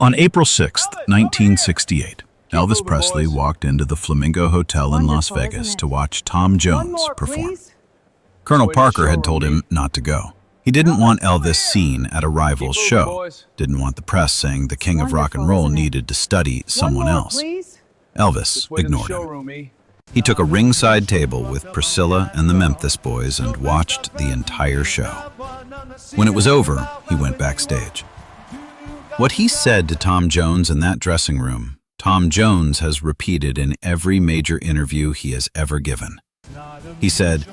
On April 6, 1968, Elvis Presley walked into the Flamingo Hotel in Las Vegas to watch Tom Jones perform. Colonel Parker had told him not to go. He didn't want Elvis seen at a rival's show, didn't want the press saying the king of rock and roll needed to study someone else. Elvis ignored him. He took a ringside table with Priscilla and the Memphis Boys and watched the entire show. When it was over, he went backstage. What he said to Tom Jones in that dressing room, Tom Jones has repeated in every major interview he has ever given. He said,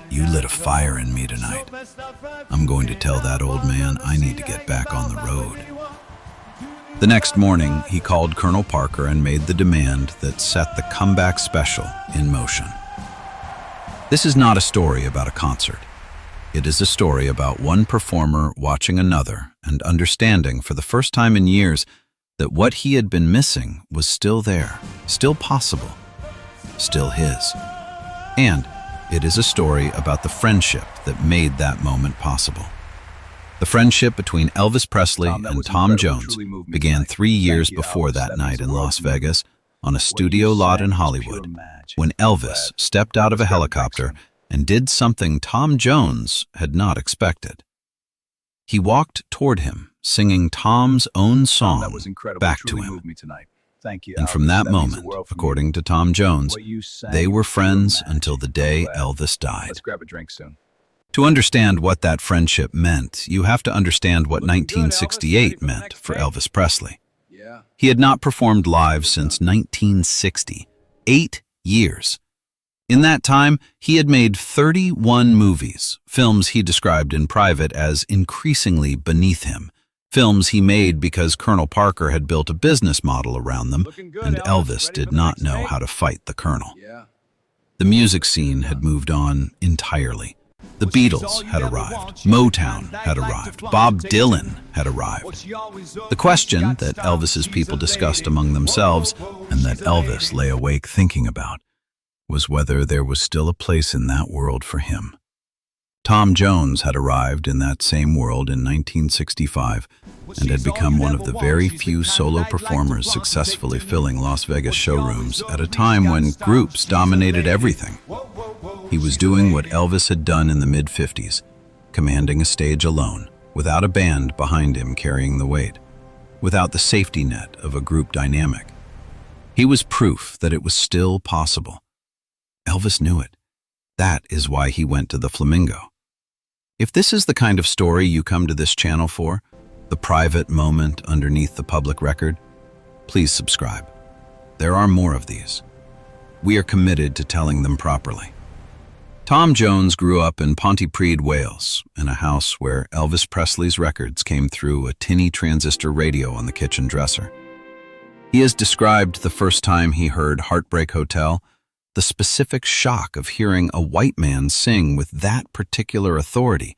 "You lit a fire in me tonight. I'm going to tell that old man I need to get back on the road." The next morning, he called Colonel Parker and made the demand that set the comeback special in motion. This is not a story about a concert. It is a story about one performer watching another and understanding for the first time in years that what he had been missing was still there, still possible, still his. And it is a story about the friendship that made that moment possible. The friendship between Elvis Presley and Tom Jones began 3 years before that night in Las Vegas on a studio lot in Hollywood, when Elvis stepped out of a helicopter and did something Tom Jones had not expected. He walked toward him, singing Tom's own song back to him. And from that moment, according to Tom Jones, they were friends until the day Elvis died. To understand what that friendship meant, you have to understand what 1968 meant for Elvis Presley. He had not performed live since 1960, 8 years. In that time, he had made 31 movies, films he described in private as increasingly beneath him, films he made because Colonel Parker had built a business model around them, and Elvis did not know how to fight the Colonel. The music scene had moved on entirely. The Beatles had arrived, Motown had arrived, Bob Dylan had arrived. The question that Elvis's people discussed among themselves, and that Elvis lay awake thinking about, was whether there was still a place in that world for him. Tom Jones had arrived in that same world in 1965 and had become one of the very few solo performers successfully filling Las Vegas showrooms at a time when groups dominated everything. He was doing what Elvis had done in the mid-50s, commanding a stage alone, without a band behind him carrying the weight, without the safety net of a group dynamic. He was proof that it was still possible. Elvis knew it. That is why he went to the Flamingo. If this is the kind of story you come to this channel for, the private moment underneath the public record, please subscribe. There are more of these. We are committed to telling them properly. Tom Jones grew up in Pontypridd, Wales, in a house where Elvis Presley's records came through a tinny transistor radio on the kitchen dresser. He has described the first time he heard Heartbreak Hotel, the specific shock of hearing a white man sing with that particular authority,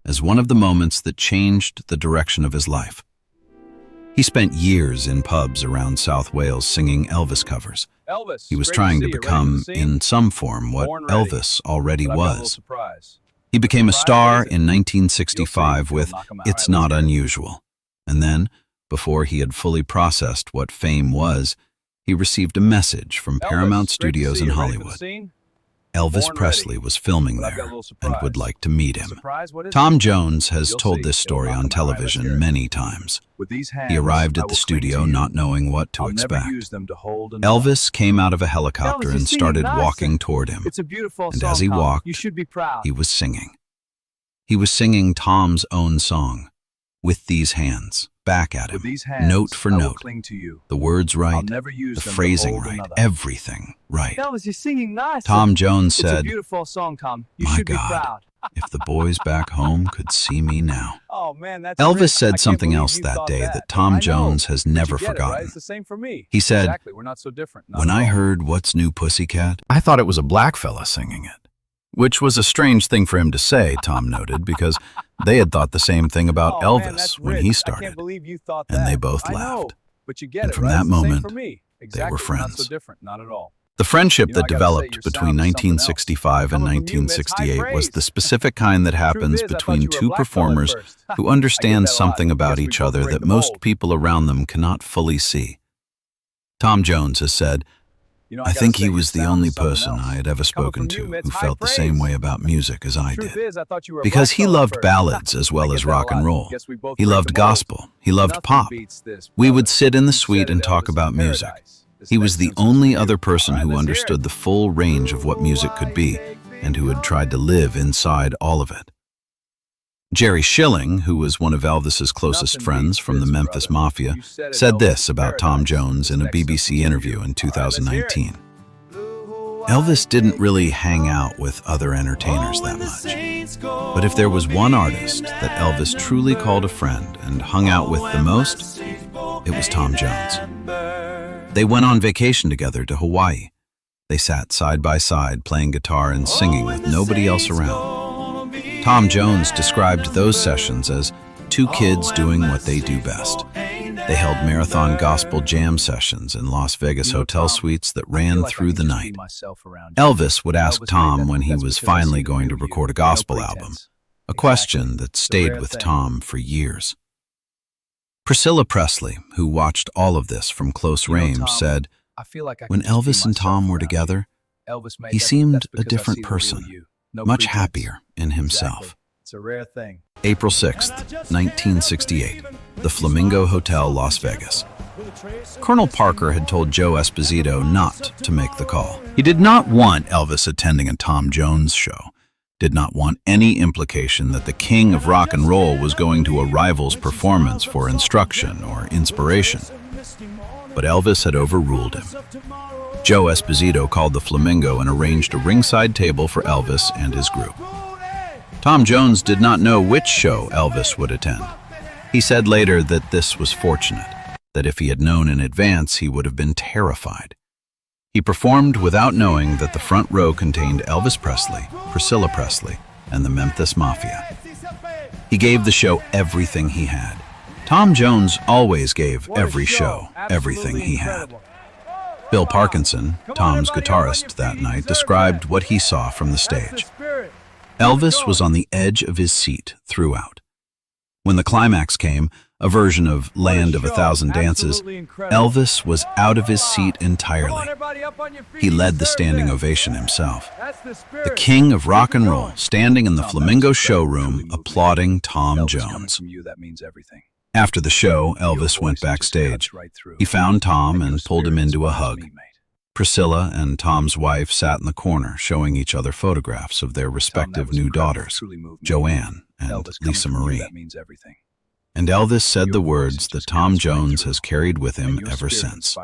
as one of the moments that changed the direction of his life. He spent years in pubs around South Wales singing Elvis covers. He was trying to become, in some form, what Elvis already was. He became a star in 1965 with It's Not Unusual. And then, before he had fully processed what fame was, he received a message from Paramount Studios in Hollywood. Elvis Presley was filming there and would like to meet him. Tom Jones has told this story on television many times. He arrived at the studio not knowing what to expect. Elvis came out of a helicopter and started walking toward him. And as he walked, he was singing. He was singing Tom's own song, With These Hands, back at him, note for note, the words right, the phrasing right, everything right. Elvis, you're singing nice. Tom Jones said, "It's a beautiful song, Tom. You "My should be God, proud." if the boys back home could see me now." Oh man, that's Elvis rich. I said can't something believe else you that thought day that. that Tom I know, Jones has but you never get it, right? forgotten. It's the same for me. He said, Exactly, we're not so different. Not "When at I all. heard What's New Pussycat, I thought it was a black fella singing it." Which was a strange thing for him to say, Tom noted, because they had thought the same thing about Oh, man, Elvis that's when rich. he I started. can't believe you thought And that. they both I know, laughed. but you get And it, from right? that It's the same moment, for me. were Exactly, we're not so friends. different. Not at all. The friendship You know, that I gotta say, developed your between sound is something else. 1965 and Coming from you, Mitch, high 1968 was praise. the specific kind that Truth happens is, I thought between you were a two black fella at performers first. who I get understand that a lot. something about Guess we each both other break that the most mold. people around them cannot fully see. Tom Jones has said, You know, "I gotta think say, he your was the sound only is something person else. I had ever Coming spoken from you, to Mitch, who high felt the same praise. way about music as I Truth did." is, I thought you were a Because black he fella at loved first. ballads as I well get as that a rock and lot. roll. Guess we both He break loved the mold. gospel. He loved Nothing pop. beats this, We brother. would sit in the You suite said and it, talk Elvis in about music. Paradise. This He was next the one's just for only you. other person All right, who let's hear understood it. the full range of what music could be and who had tried to live inside all of it. Jerry Schilling, who was one of Elvis's closest Nothing friends beats from the this, Memphis brother. Mafia, You said it, said Elvis this in about Tom Paradise. Jones This in a next one's BBC for you. interview in All right, let's hear it. 2019. Elvis didn't really hang out with other entertainers that much. But if there was one artist that Elvis truly called a friend and hung out with the most, it was Tom Jones. They went on vacation together to Hawaii. They sat side by side playing guitar and singing with nobody else around. Tom Jones described those sessions as two kids doing what they do best. They held marathon gospel jam sessions in Las Vegas hotel suites that ran through the night. Elvis would ask Tom when he was finally going to record a gospel album, a question that stayed with Tom for years. Priscilla Presley, who watched all of this from close range, said, "When Elvis and Tom were together, he seemed a different person, much happier in himself." It's a rare thing. April 6th, 1968, the Flamingo Hotel, Las Vegas. Colonel Parker had told Joe Esposito not to make the call. He did not want Elvis attending a Tom Jones show, did not want any implication that the king of rock and roll was going to a rival's performance for instruction or inspiration. But Elvis had overruled him. Joe Esposito called the Flamingo and arranged a ringside table for Elvis and his group. Tom Jones did not know which show Elvis would attend. He said later that this was fortunate, that if he had known in advance, he would have been terrified. He performed without knowing that the front row contained Elvis Presley, Priscilla Presley, and the Memphis Mafia. He gave the show everything he had. Tom Jones always gave every show everything he had. Bill Parkinson, Tom's guitarist that night, described what he saw from the stage. Elvis was on the edge of his seat throughout. When the climax came, a version of Land of a Thousand Dances, Elvis was out of his seat entirely. He led the standing ovation himself. The king of rock and roll, standing in the Flamingo showroom, applauding Tom Jones. After the show, Elvis went backstage. He found Tom and pulled him into a hug. Priscilla and Tom's wife sat in the corner, showing each other photographs of their respective new daughters, Joanne and Lisa Marie. And Elvis said the words that Tom Jones has carried with him ever since.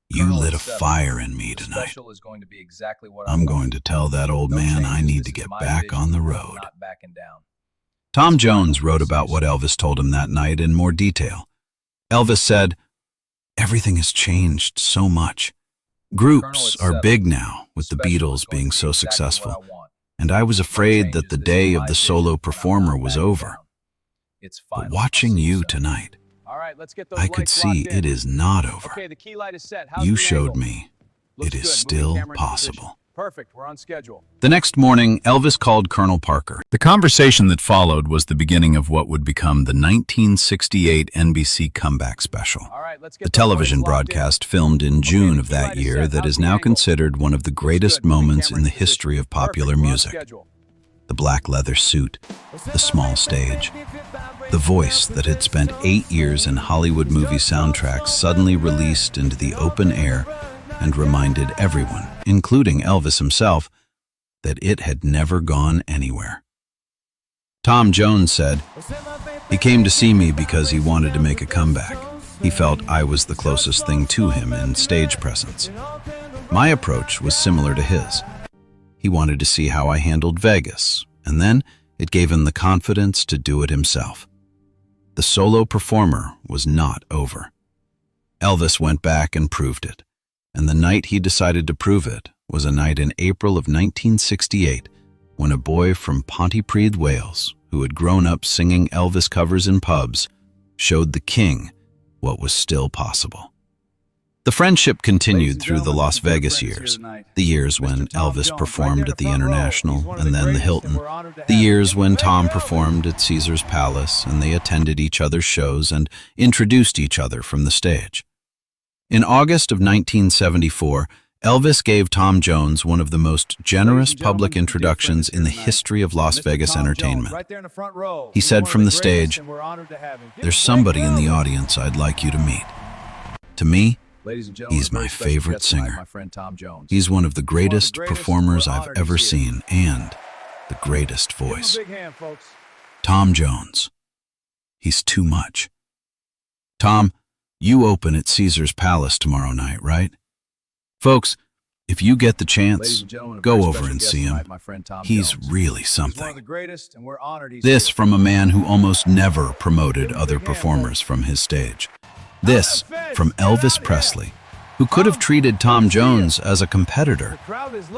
"You lit a fire in me tonight. I'm going to tell that old man I need to get back on the road." Tom Jones wrote about what Elvis told him that night in more detail. Elvis said, "Everything has changed so much. Groups are big now, with the Beatles being so successful, and I was afraid that the day of the solo performer was over. But watching you tonight, I could see it is not over. You showed me it is still possible." Perfect, we're on schedule. The next morning, Elvis called Colonel Parker. The conversation that followed was the beginning of what would become the 1968 NBC comeback special. The television broadcast filmed in June of that year that is now considered one of the greatest moments in the history of popular music. The black leather suit, the small stage, the voice that had spent 8 years in Hollywood movie soundtracks suddenly released into the open air and reminded everyone, including Elvis himself, that it had never gone anywhere. Tom Jones said, "He came to see me because he wanted to make a comeback. He felt I was the closest thing to him in stage presence. My approach was similar to his. He wanted to see how I handled Vegas, and then it gave him the confidence to do it himself." The solo performer was not over. Elvis went back and proved it. And the night he decided to prove it was a night in April of 1968 when a boy from Pontypridd, Wales, who had grown up singing Elvis covers in pubs, showed the king what was still possible. The friendship continued through the Las Vegas years, the years when Elvis performed at the International and then the Hilton, the years when Tom performed at Caesar's Palace and they attended each other's shows and introduced each other from the stage. In August of 1974, Elvis gave Tom Jones one of the most generous public introductions in the history of Las Vegas entertainment. He said from the stage, "There's somebody in the audience I'd like you to meet. To me, he's my favorite singer. He's one of the greatest performers I've ever seen and the greatest voice. Tom Jones. He's too much. Tom, you open at Caesar's Palace tomorrow night, right? Folks, if you get the chance, go over and see him. He's really something." This from a man who almost never promoted other performers from his stage. This from Elvis Presley, who could have treated Tom Jones as a competitor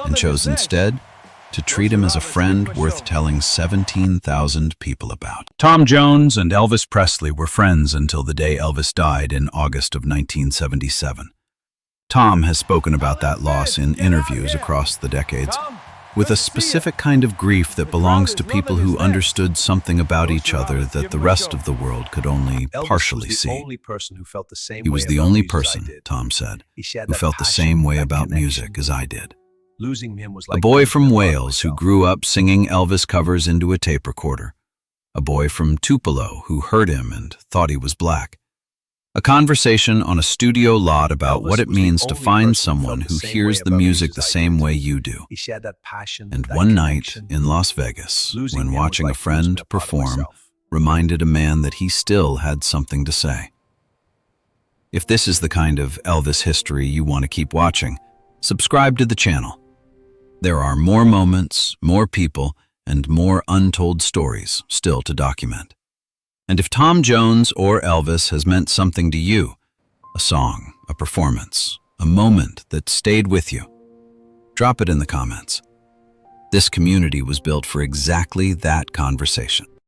and chose instead to treat him as a friend worth telling 17,000 people about. Tom Jones and Elvis Presley were friends until the day Elvis died in August of 1977. Tom has spoken about that loss in interviews across the decades, with a specific kind of grief that belongs to people who understood something about each other that the rest of the world could only partially see. He was the only person, Tom said, who felt the same way about music as I did. A boy from Wales who grew up singing Elvis covers into a tape recorder. A boy from Tupelo who heard him and thought he was black. A conversation on a studio lot about what it means to find someone who hears the music the same way you do. And one night in Las Vegas, when watching a friend perform, reminded a man that he still had something to say. If this is the kind of Elvis history you want to keep watching, subscribe to the channel. There are more moments, more people, and more untold stories still to document. And if Tom Jones or Elvis has meant something to you, a song, a performance, a moment that stayed with you, drop it in the comments. This community was built for exactly that conversation.